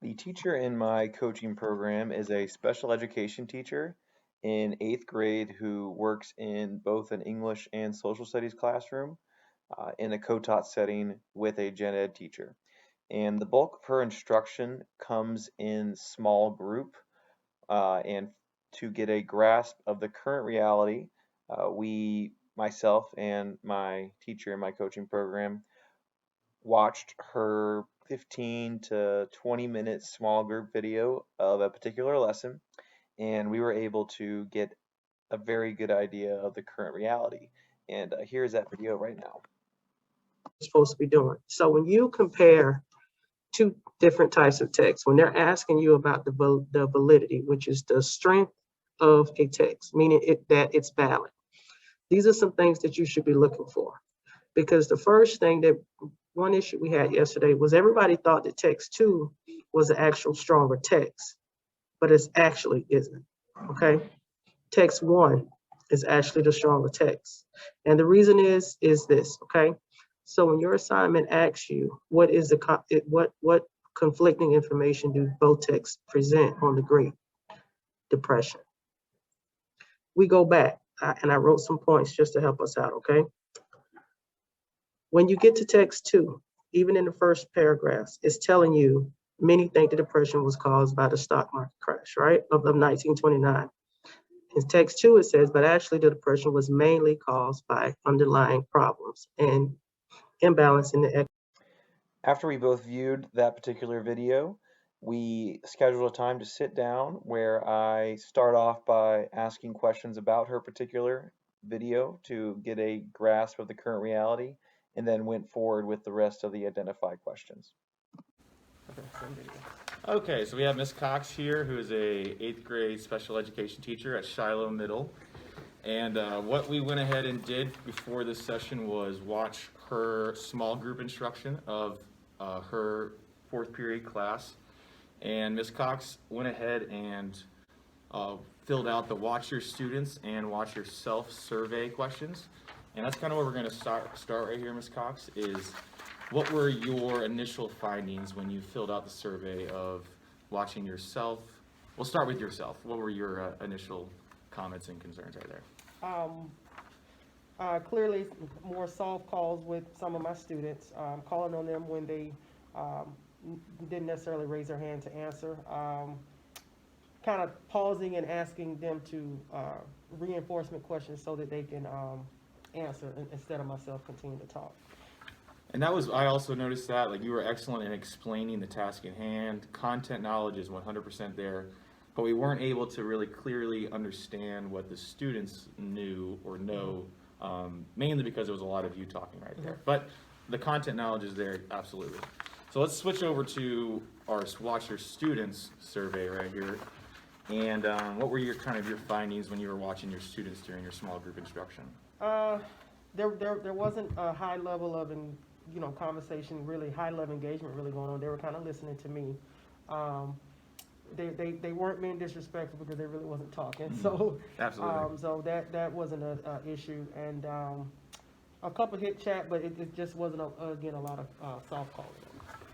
The teacher in my coaching program is a special education teacher in eighth grade who works in both an English and social studies classroom in a co-taught setting with a gen ed teacher. And the bulk of her instruction comes in small group. And to get a grasp of the current reality, myself and my teacher in my coaching program, watched her 15 to 20-minute small group video of a particular lesson, and we were able to get a very good idea of the current reality. And here's that video right now. Supposed to be doing. So when you compare two different types of text, when they're asking you about the validity, which is the strength of a text, meaning that it's valid, these are some things that you should be looking for. Because the first thing that one issue we had yesterday was everybody thought that text 2 was the actual stronger text, but it actually isn't. Okay, text 1 is actually the stronger text, and the reason is this. Okay, so when your assignment asks you what is what conflicting information do both texts present on the Great Depression, we go back and I wrote some points just to help us out. Okay, when you get to text 2, even in the first paragraphs, it's telling you many think the depression was caused by the stock market crash, right, of 1929. In text 2, it says, but actually the depression was mainly caused by underlying problems and imbalance in the. After we both viewed that particular video, we scheduled a time to sit down where I start off by asking questions about her particular video to get a grasp of the current reality, and then went forward with the rest of the identified questions. Okay, so we have Miss Cox here, who is a 8th grade special education teacher at Shiloh Middle. And what we went ahead and did before this session was watch her small group instruction of her 4th period class. And Miss Cox went ahead and filled out the Watch Your Students and Watch Yourself survey questions. And that's kind of where we're going to start right here, Miss Cox, is what were your initial findings when you filled out the survey of watching yourself? We'll start with yourself. What were your initial comments and concerns right there? Clearly more soft calls with some of my students, calling on them when they didn't necessarily raise their hand to answer, kind of pausing and asking them to reinforcement questions so that they can answer instead of myself continue to talk. And that was, I also noticed that, like, you were excellent in explaining the task at hand. Content knowledge is 100% there, but we weren't able to really clearly understand what the students knew or know, mainly because there was a lot of you talking right there. But the content knowledge is there, absolutely. So let's switch over to our Watch Your Students survey right here. And what were your findings when you were watching your students during your small group instruction? There wasn't a high level of conversation, really high level engagement really going on. They were kind of listening to me. They weren't being disrespectful because they really wasn't talking. So absolutely. So that wasn't an issue, and a couple hit chat, but it just wasn't again a lot of soft calling.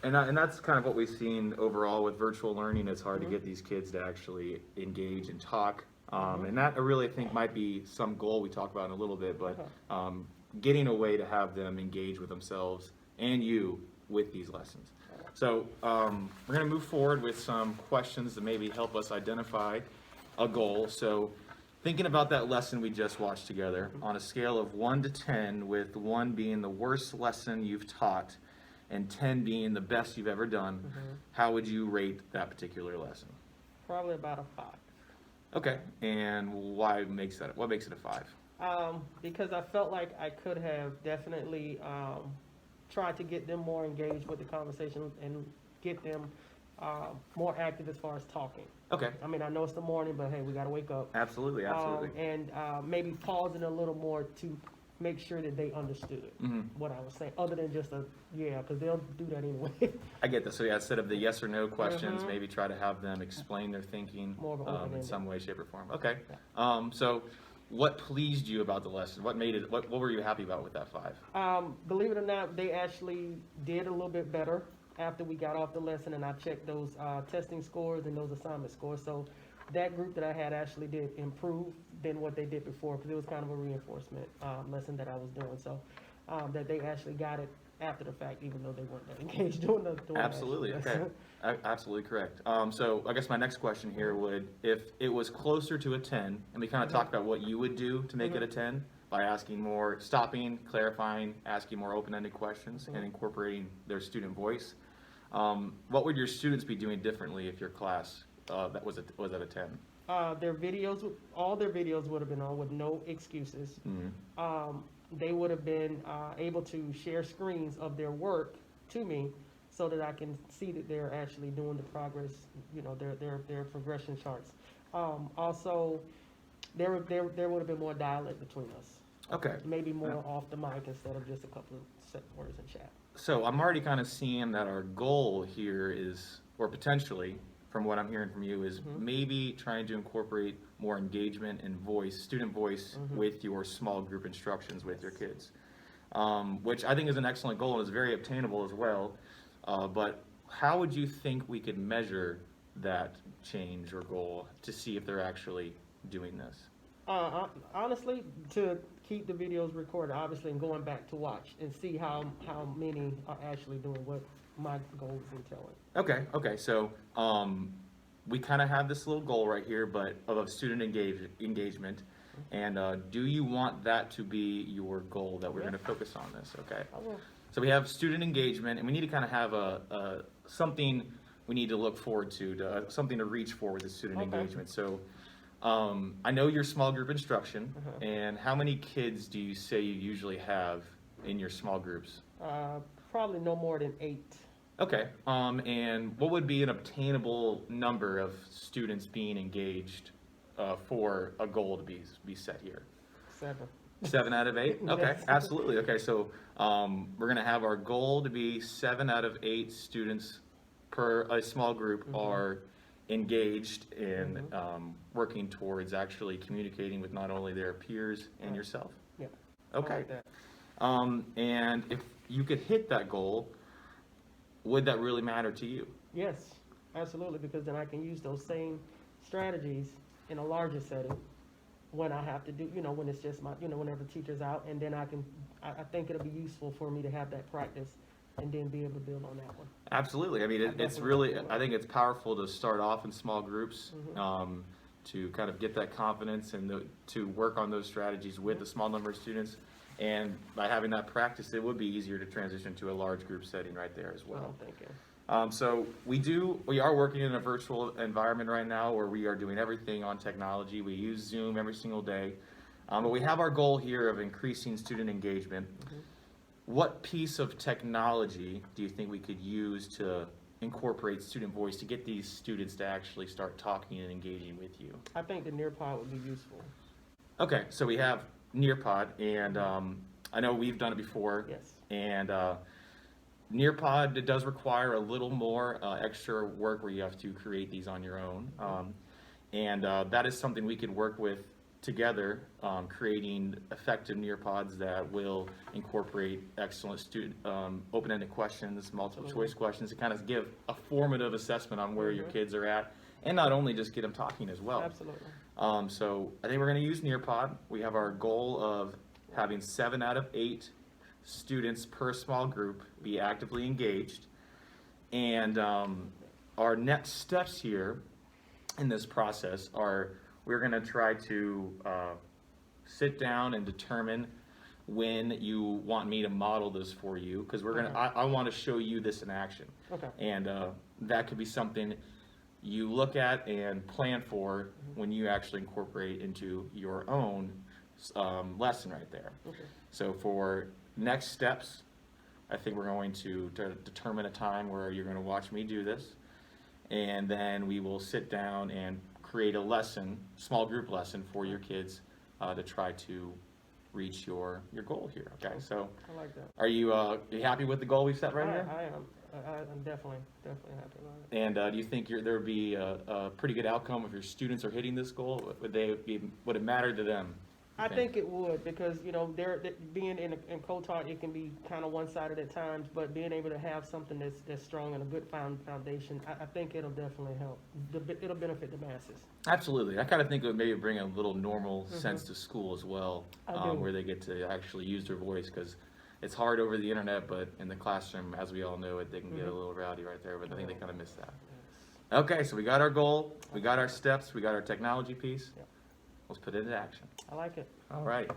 And that's kind of what we've seen overall with virtual learning. It's hard to get these kids to actually engage and talk. And that I really think might be some goal we talk about in a little bit, but getting a way to have them engage with themselves and you with these lessons. So we're going to move forward with some questions that maybe help us identify a goal. So thinking about that lesson we just watched together, on a scale of 1 to 10, with 1 being the worst lesson you've taught and 10 being the best you've ever done, how would you rate that particular lesson? Probably about a 5. Okay, and what makes it a 5? Because I felt like I could have definitely tried to get them more engaged with the conversation and get them more active as far as talking. Okay. I mean, I know it's the morning, but hey, we got to wake up. Absolutely. And maybe pausing a little more to make sure that they understood what I was saying, other than just because they'll do that anyway. I get that. So yeah, instead of the yes or no questions, maybe try to have them explain their thinking in some way, shape, or form. Okay. So what pleased you about the lesson? What made it? What were you happy about with that 5? Believe it or not, they actually did a little bit better after we got off the lesson, and I checked those testing scores and those assignment scores. So that group that I had actually did improve than what they did before, because it was kind of a reinforcement lesson that I was doing. So that they actually got it after the fact, even though they weren't that engaged doing the Absolutely, okay. Absolutely correct. So I guess my next question here would, if it was closer to a 10, and we kind of talked about what you would do to make it a 10, by asking more, stopping, clarifying, asking more open-ended questions, and incorporating their student voice, what would your students be doing differently if your class that was at a 10? Their videos, all their videos would have been on with no excuses. They would have been able to share screens of their work to me so that I can see that they're actually doing the progress, you know, their progression charts. Also, there would have been more dialogue between us. Okay. Maybe more off the mic instead of just a couple of set words in chat. So I'm already kind of seeing that our goal here is, or potentially, from what I'm hearing from you, is maybe trying to incorporate more engagement and voice, student voice, with your small group instructions with your kids, which I think is an excellent goal and is very obtainable as well. But how would you think we could measure that change or goal to see if they're actually doing this? Honestly, to keep the videos recorded, obviously, and going back to watch and see how many are actually doing what my goals entailing. Okay. So we kind of have this little goal right here, but of student engagement. And do you want that to be your goal that we're going to focus on this? Okay. I will. So we have student engagement, and we need to kind of have a something we need to look forward to something to reach for with the student engagement. So I know your small group instruction, and how many kids do you say you usually have in your small groups? Probably no more than 8. Okay, and what would be an obtainable number of students being engaged for a goal to be set here? 7. 7 out of 8? Okay, Yes. absolutely. Okay, so we're gonna have our goal to be 7 out of 8 students per a small group are engaged in working towards actually communicating with not only their peers and yourself. Yeah. Okay. I like that. And if you could hit that goal, would that really matter to you? Yes, absolutely, because then I can use those same strategies in a larger setting when I have to do, you know, when it's just my, you know, whenever the teacher's out, and then I think it'll be useful for me to have that practice and then be able to build on that one. Absolutely. I mean, it's really, I think it's powerful to start off in small groups to kind of get that confidence and to work on those strategies with a small number of students. And by having that practice, it would be easier to transition to a large group setting right there as well. Thank you. So we are working in a virtual environment right now where we are doing everything on technology. We use Zoom every single day. But we have our goal here of increasing student engagement. What piece of technology do you think we could use to incorporate student voice to get these students to actually start talking and engaging with you? I think the Nearpod would be useful. Okay, so we have Nearpod, and I know we've done it before. Yes. And Nearpod, it does require a little more extra work where you have to create these on your own. And that is something we could work with together, creating effective Nearpods that will incorporate excellent student open-ended questions, multiple choice questions to kind of give a formative assessment on where your kids are at, and not only just get them talking as well. Absolutely. So I think we're going to use Nearpod. We have our goal of having 7 out of 8 students per small group be actively engaged. And our next steps here in this process are we're going to try to sit down and determine when you want me to model this for you, because we're gonna I want to show you this in action. Okay. And that could be something you look at and plan for when you actually incorporate into your own lesson right there. Okay. So for next steps, I think we're going to determine a time where you're going to watch me do this, and then we will sit down and create a lesson, small group lesson for your kids to try to reach your goal here. Okay, so I like that. are you happy with the goal we've set right here? I am. I'm definitely happy about it. And do you think there would be a pretty good outcome if your students are hitting this goal? Would it matter to them? I think it would, because, you know, being in co-taught, it can be kind of one-sided at times, but being able to have something that's strong and a good foundation, I think it'll definitely help. It'll benefit the masses. Absolutely. I kind of think it would maybe bring a little normal sense to school as well, I do. where they get to actually use their voice, because it's hard over the internet, but in the classroom, as we all know it, they can get a little rowdy right there, but I think they kind of miss that. Okay, so we got our goal, we got our steps, we got our technology piece. Yep. Let's put it into action. I like it. All right.